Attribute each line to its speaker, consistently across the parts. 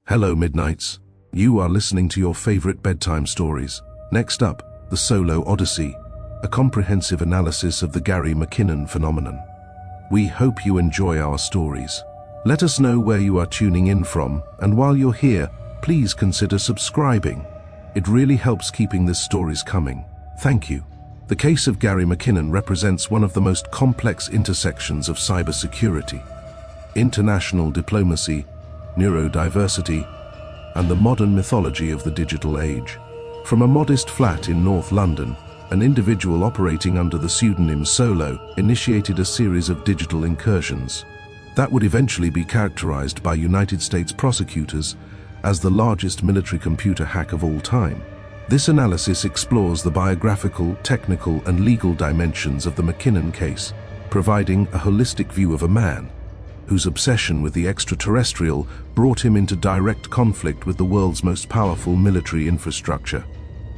Speaker 1: Hello, Midnights. You are listening to your favorite bedtime stories. Next up, the solo Odyssey, a comprehensive analysis of the Gary McKinnon phenomenon. We hope you enjoy our stories. Let us know where you are tuning in from, and while you're here, please consider subscribing. It really helps keeping these stories coming. Thank you. The case of Gary McKinnon represents one of the most complex intersections of cybersecurity, international diplomacy, neurodiversity, and the modern mythology of the digital age. From a modest flat in North London, an individual operating under the pseudonym Solo initiated a series of digital incursions that would eventually be characterized by United States prosecutors as the largest military computer hack of all time. This analysis explores the biographical, technical, and legal dimensions of the McKinnon case, providing a holistic view of a man whose obsession with the extraterrestrial brought him into direct conflict with the world's most powerful military infrastructure.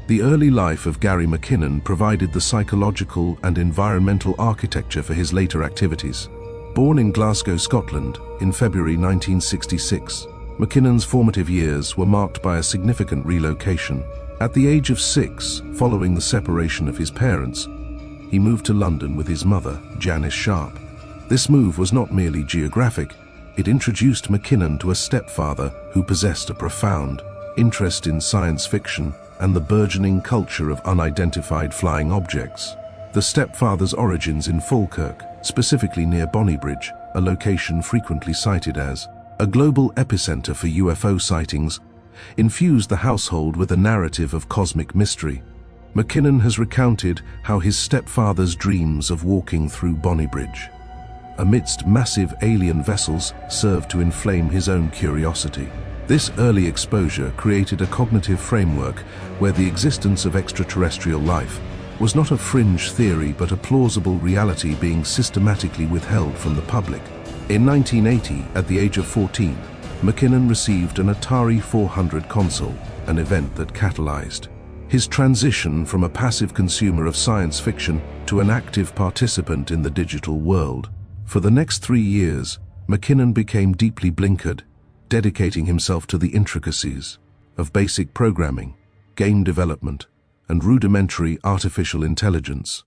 Speaker 1: The early life of Gary McKinnon provided the psychological and environmental architecture for his later activities. Born in Glasgow, Scotland, in February 1966, McKinnon's formative years were marked by a significant relocation. At the age of 6, following the separation of his parents, he moved to London with his mother, Janice Sharp. This move was not merely geographic, it introduced McKinnon to a stepfather who possessed a profound interest in science fiction and the burgeoning culture of unidentified flying objects. The stepfather's origins in Falkirk, specifically near Bonnybridge, a location frequently cited as a global epicenter for UFO sightings, infused the household with a narrative of cosmic mystery. McKinnon has recounted how his stepfather's dreams of walking through Bonnybridge amidst massive alien vessels served to inflame his own curiosity. This early exposure created a cognitive framework where the existence of extraterrestrial life was not a fringe theory but a plausible reality being systematically withheld from the public. In 1980, at the age of 14, McKinnon received an Atari 400 console, an event that catalyzed his transition from a passive consumer of science fiction to an active participant in the digital world. For the next 3 years, McKinnon became deeply blinkered, dedicating himself to the intricacies of basic programming, game development, and rudimentary artificial intelligence.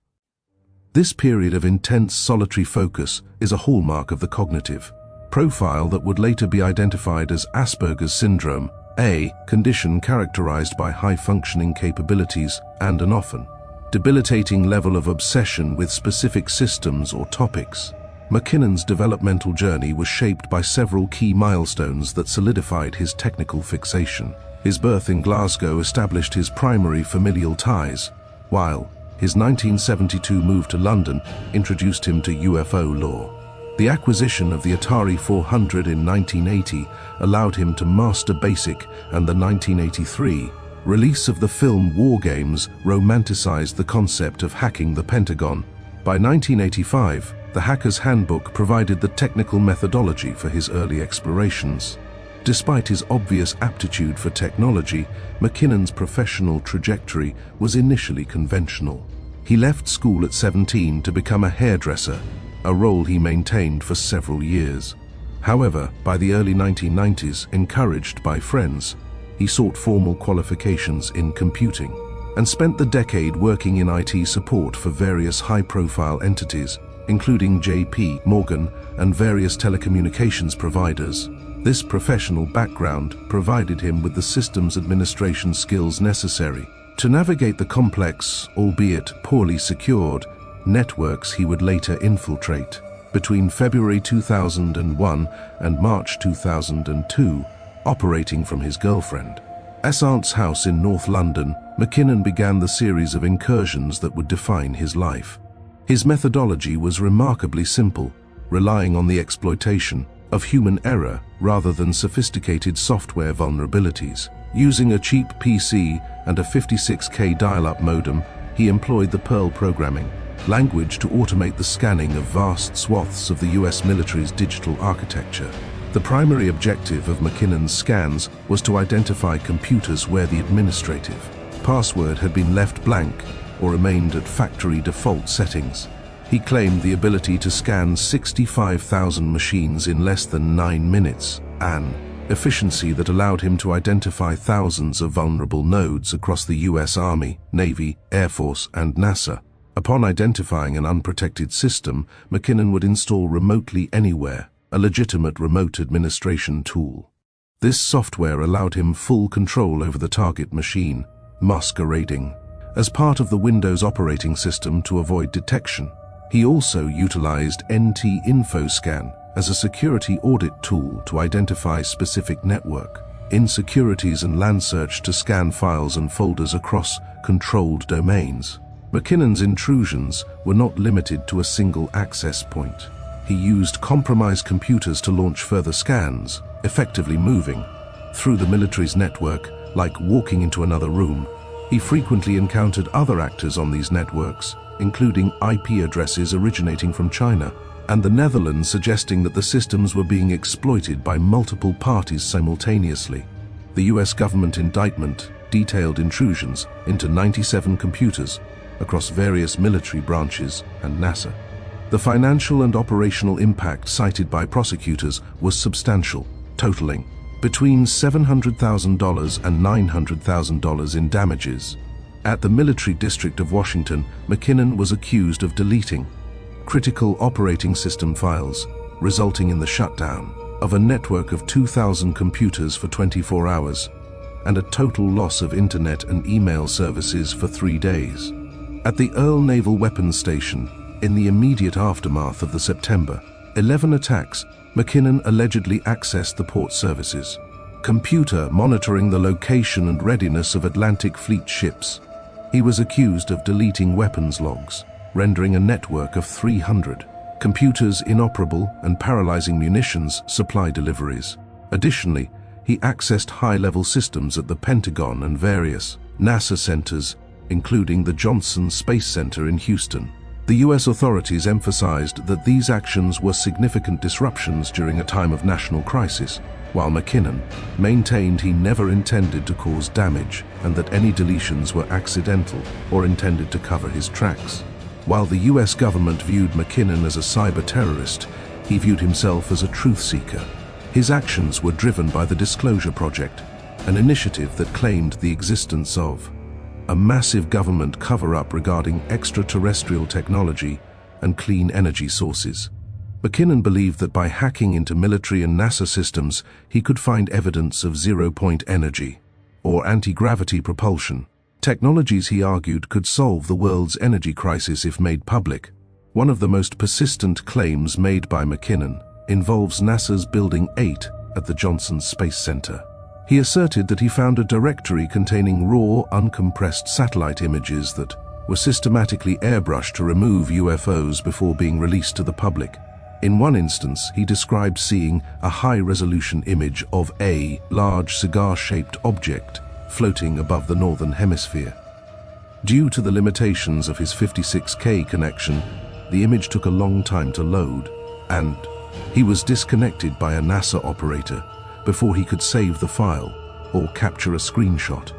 Speaker 1: This period of intense solitary focus is a hallmark of the cognitive profile that would later be identified as Asperger's syndrome, a condition characterized by high-functioning capabilities and an often debilitating level of obsession with specific systems or topics. McKinnon's developmental journey was shaped by several key milestones that solidified his technical fixation. His birth in Glasgow established his primary familial ties, while his 1972 move to London introduced him to UFO lore. The acquisition of the Atari 400 in 1980 allowed him to master BASIC, and the 1983 release of the film War Games romanticized the concept of hacking the Pentagon. By 1985, the Hacker's Handbook provided the technical methodology for his early explorations. Despite his obvious aptitude for technology, McKinnon's professional trajectory was initially conventional. He left school at 17 to become a hairdresser, a role he maintained for several years. However, by the early 1990s, encouraged by friends, he sought formal qualifications in computing and spent the decade working in IT support for various high-profile entities, including J.P. Morgan and various telecommunications providers. This professional background provided him with the systems administration skills necessary to navigate the complex, albeit poorly secured, networks he would later infiltrate. Between February 2001 and March 2002, operating from his girlfriend aunt's house in North London, McKinnon began the series of incursions that would define his life. His methodology was remarkably simple, relying on the exploitation of human error rather than sophisticated software vulnerabilities. Using a cheap PC and a 56K dial-up modem, he employed the Perl programming language to automate the scanning of vast swaths of the US military's digital architecture. The primary objective of McKinnon's scans was to identify computers where the administrative password had been left blank or remained at factory default settings. He claimed the ability to scan 65,000 machines in less than 9 minutes, an efficiency that allowed him to identify thousands of vulnerable nodes across the US Army, Navy, Air Force, and NASA. Upon identifying an unprotected system, McKinnon would install remotely anywhere, a legitimate remote administration tool. This software allowed him full control over the target machine, masquerading as part of the Windows operating system to avoid detection. He also utilized NT-InfoScan as a security audit tool to identify specific network insecurities and LAN search to scan files and folders across controlled domains. McKinnon's intrusions were not limited to a single access point. He used compromised computers to launch further scans, effectively moving through the military's network like walking into another room. He frequently encountered other actors on these networks, including IP addresses originating from China and the Netherlands, suggesting that the systems were being exploited by multiple parties simultaneously. The US government indictment detailed intrusions into 97 computers across various military branches and NASA. The financial and operational impact cited by prosecutors was substantial, totaling between $700,000 and $900,000 in damages. At the Military District of Washington, McKinnon was accused of deleting critical operating system files, resulting in the shutdown of a network of 2,000 computers for 24 hours and a total loss of internet and email services for 3 days. At the Earl Naval Weapons Station, in the immediate aftermath of the September 11 attacks, McKinnon allegedly accessed the port services computer monitoring the location and readiness of Atlantic Fleet ships. He was accused of deleting weapons logs, rendering a network of 300 computers inoperable and paralyzing munitions supply deliveries. Additionally, he accessed high-level systems at the Pentagon and various NASA centers, including the Johnson Space Center in Houston. The US authorities emphasized that these actions were significant disruptions during a time of national crisis, while McKinnon maintained he never intended to cause damage and that any deletions were accidental or intended to cover his tracks. While the US government viewed McKinnon as a cyber terrorist, he viewed himself as a truth seeker. His actions were driven by the Disclosure Project, an initiative that claimed the existence of a massive government cover-up regarding extraterrestrial technology and clean energy sources. McKinnon believed that by hacking into military and NASA systems, he could find evidence of zero-point energy, or anti-gravity propulsion. Technologies, he argued, could solve the world's energy crisis if made public. One of the most persistent claims made by McKinnon involves NASA's Building 8 at the Johnson Space Center. He asserted that he found a directory containing raw, uncompressed satellite images that were systematically airbrushed to remove UFOs before being released to the public. In one instance, he described seeing a high-resolution image of a large cigar-shaped object floating above the northern hemisphere. Due to the limitations of his 56K connection, the image took a long time to load, and he was disconnected by a NASA operator before he could save the file or capture a screenshot.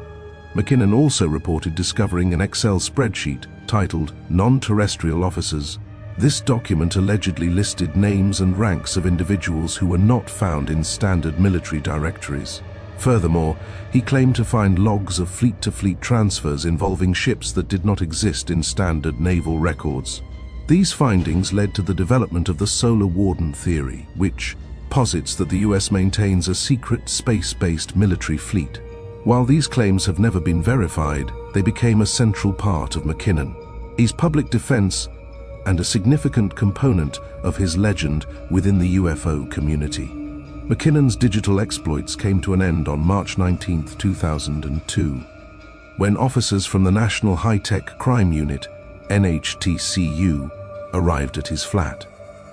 Speaker 1: McKinnon also reported discovering an Excel spreadsheet titled Non-Terrestrial Officers. This document allegedly listed names and ranks of individuals who were not found in standard military directories. Furthermore, he claimed to find logs of fleet-to-fleet transfers involving ships that did not exist in standard naval records. These findings led to the development of the Solar Warden theory, which posits that the US maintains a secret space-based military fleet. While these claims have never been verified, they became a central part of McKinnon, his public defense, and a significant component of his legend within the UFO community. McKinnon's digital exploits came to an end on March 19, 2002, when officers from the National High-Tech Crime Unit, NHTCU, arrived at his flat.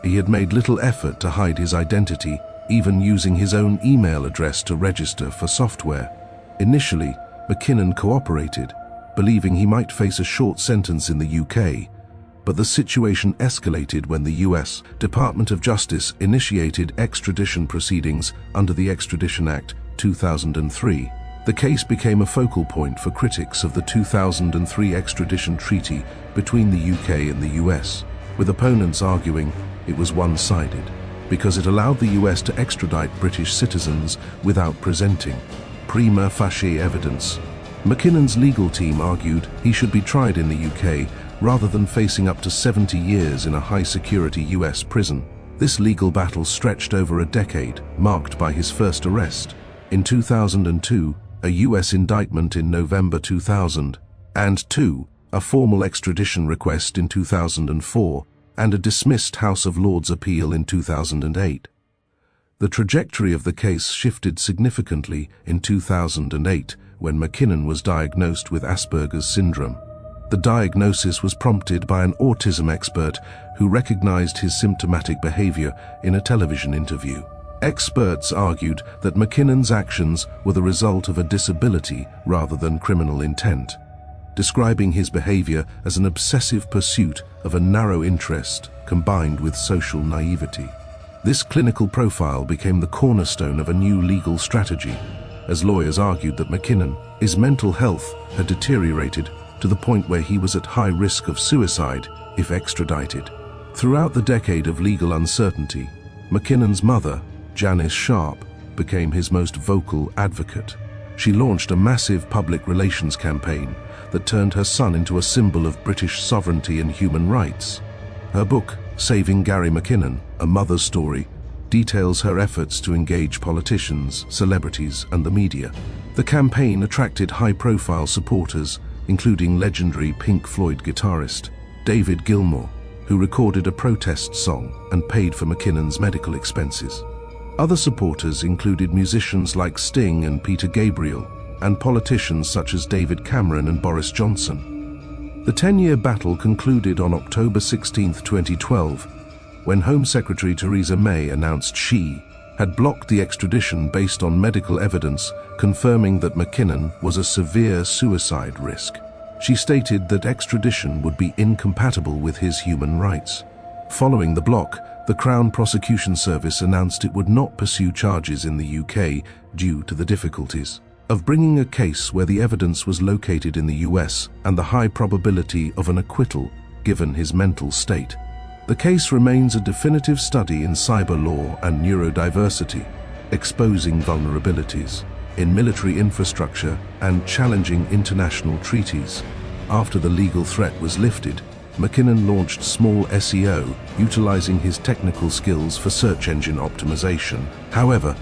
Speaker 1: He had made little effort to hide his identity, even using his own email address to register for software. Initially, McKinnon cooperated, believing he might face a short sentence in the UK, but the situation escalated when the US Department of Justice initiated extradition proceedings under the Extradition Act 2003. The case became a focal point for critics of the 2003 extradition treaty between the UK and the US, with opponents arguing it was one-sided. because it allowed the US to extradite British citizens without presenting prima facie evidence. McKinnon's legal team argued he should be tried in the UK rather than facing up to 70 years in a high-security US prison. This legal battle stretched over a decade, marked by his first arrest in 2002, a US indictment in November 2000, and a formal extradition request in 2004, and a dismissed House of Lords appeal in 2008. The trajectory of the case shifted significantly in 2008 when McKinnon was diagnosed with Asperger's syndrome. The diagnosis was prompted by an autism expert who recognized his symptomatic behavior in a television interview. Experts argued that McKinnon's actions were the result of a disability rather than criminal intent, describing his behavior as an obsessive pursuit of a narrow interest combined with social naivety. This clinical profile became the cornerstone of a new legal strategy, as lawyers argued that McKinnon's mental health had deteriorated to the point where he was at high risk of suicide if extradited. Throughout the decade of legal uncertainty, McKinnon's mother, Janice Sharp, became his most vocal advocate. She launched a massive public relations campaign that turned her son into a symbol of British sovereignty and human rights. Her book, Saving Gary McKinnon, A Mother's Story, details her efforts to engage politicians, celebrities, and the media. The campaign attracted high-profile supporters, including legendary Pink Floyd guitarist David Gilmour, who recorded a protest song and paid for McKinnon's medical expenses. Other supporters included musicians like Sting and Peter Gabriel, and politicians such as David Cameron and Boris Johnson. The 10-year battle concluded on October 16, 2012, when Home Secretary Theresa May announced she had blocked the extradition based on medical evidence confirming that McKinnon was a severe suicide risk. She stated that extradition would be incompatible with his human rights. Following the block, the Crown Prosecution Service announced it would not pursue charges in the UK due to the difficulties of bringing a case where the evidence was located in the US and the high probability of an acquittal given his mental state. The case remains a definitive study in cyber law and neurodiversity, exposing vulnerabilities in military infrastructure and challenging international treaties. After the legal threat was lifted, McKinnon launched small SEO, utilizing his technical skills for search engine optimization. However,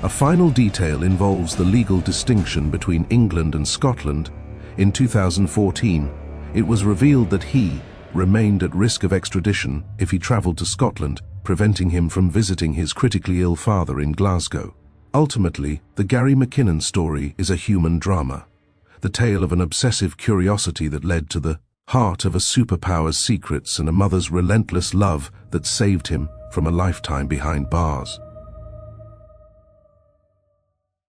Speaker 1: a final detail involves the legal distinction between England and Scotland. In 2014, it was revealed that he remained at risk of extradition if he traveled to Scotland, preventing him from visiting his critically ill father in Glasgow. Ultimately, the Gary McKinnon story is a human drama, the tale of an obsessive curiosity that led to the heart of a superpower's secrets and a mother's relentless love that saved him from a lifetime behind bars.